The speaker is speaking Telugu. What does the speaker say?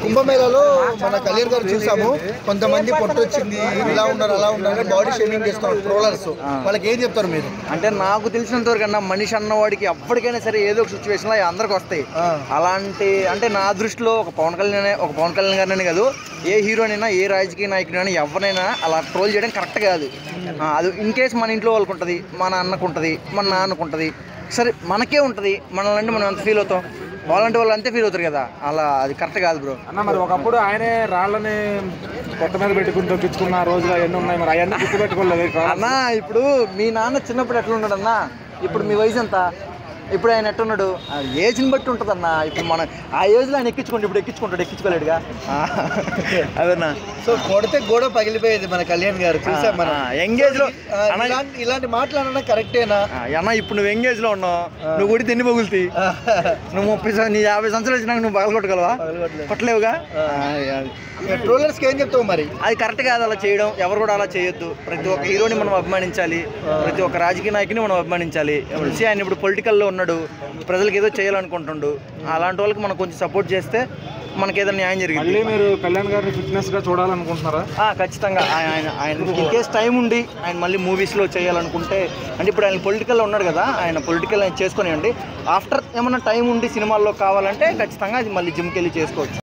కుంభమేళలో మన కళ్యాణ్ గారు చూసాము, కొంతమంది పొట్టు వచ్చింది, ఇలా ఉన్నారు అలా ఉన్నారు, బాడీ షేమింగ్ చేస్తున్నారు ట్రోలర్స్. వాళ్ళకి ఏం చెప్తారు మీరు? అంటే నాకు తెలిసినంత వరకు అన్న మనిషి అన్నవాడికి ఎప్పటికైనా సరే ఏదో ఒక సిచ్యువేషన్లో అందరికి వస్తాయి. అలాంటి అంటే నా దృష్టిలో ఒక పవన్ కళ్యాణ్ గారిని కాదు, ఏ హీరోనైనా ఏ రాజకీయ నాయకుడైనా ఎవరినైనా అలా ట్రోల్ చేయడం కరెక్ట్ కాదు. అది ఇన్ కేస్ మన ఇంట్లో వాళ్ళకు ఉంటుంది, మన అన్నకు ఉంటుంది, మన నాన్నకు ఉంటుంది, సరే మనకే ఉంటుంది, మనల్ని మనం ఎంత ఫీల్ అవుతాం, వాళ్ళంటే వాళ్ళు అంతే ఫీల్ అవుతారు కదా, అలా అది కరెక్ట్ కాదు బ్రో. అన్న మరి ఒకప్పుడు ఆయనే రాళ్ళని కొత్త మీద పెట్టుకుని తొక్కించుకున్న రోజులు అవన్నీ ఉన్నాయి, మరి అవన్నీ గుర్తు పెట్టుకోలేదు అన్న. ఇప్పుడు మీ నాన్న చిన్నప్పుడు ఎట్లా ఉన్నాడు అన్న, ఇప్పుడు మీ వయసు ఎంత, ఇప్పుడు ఆయన ఎట్టున్నాడు, ఏజ్ని బట్టి ఉంటుంది అన్న. ఇప్పుడు మన ఆ ఏజ్లో ఆయన ఇప్పుడు ఎక్కించుకోలేడుగా అదన్నా. సో కొడితే గోడ పగిలిపోయేది మన కళ్యాణ్ గారు చూసాం మనం ఎంగేజ్లో. ఇలాంటి మాట్లాడడం కరెక్టేనా అన్న? ఇప్పుడు నువ్వు ఎంగేజ్లో ఉన్నావు, నువ్వు కొడితే ఎన్ని పగులుతాయి? నువ్వు 50 సంవత్సరాలు వచ్చినాక నువ్వు పగలు కొట్టగలవా? కొట్టలేవుగా. ట్రోలర్స్కి ఏం చెప్తావు మరి? అది కరెక్ట్ కాదు అలా చేయడం, ఎవరు కూడా అలా చేయొద్దు. ప్రతి ఒక్క హీరోని మనం అభిమానించాలి, ప్రతి ఒక్క రాజకీయ నాయకుని మనం అభిమానించాలి. ఆయన ఇప్పుడు పొలిటికల్లో ఉన్నాడు, ప్రజలకు ఏదో చేయాలనుకుంటుండు, అలాంటి వాళ్ళకి మనం కొంచెం సపోర్ట్ చేస్తే మనకి ఏదైనా న్యాయం జరిగింది. మీరు కళ్యాణ్ గారిని ఫిట్నెస్గా చూడాలనుకుంటున్నారా? ఖచ్చితంగా. ఆయన ఇన్ కేస్ టైం ఉండి ఆయన మళ్ళీ మూవీస్లో చేయాలనుకుంటే, అంటే ఇప్పుడు ఆయన పొలిటికల్లో ఉన్నాడు కదా, ఆయన పొలిటికల్ ఆయన చేసుకునేయండి. ఆఫ్టర్ ఏమన్నా టైం ఉండి సినిమాల్లో కావాలంటే ఖచ్చితంగా అది మళ్ళీ జిమ్కి వెళ్ళి చేసుకోవచ్చు.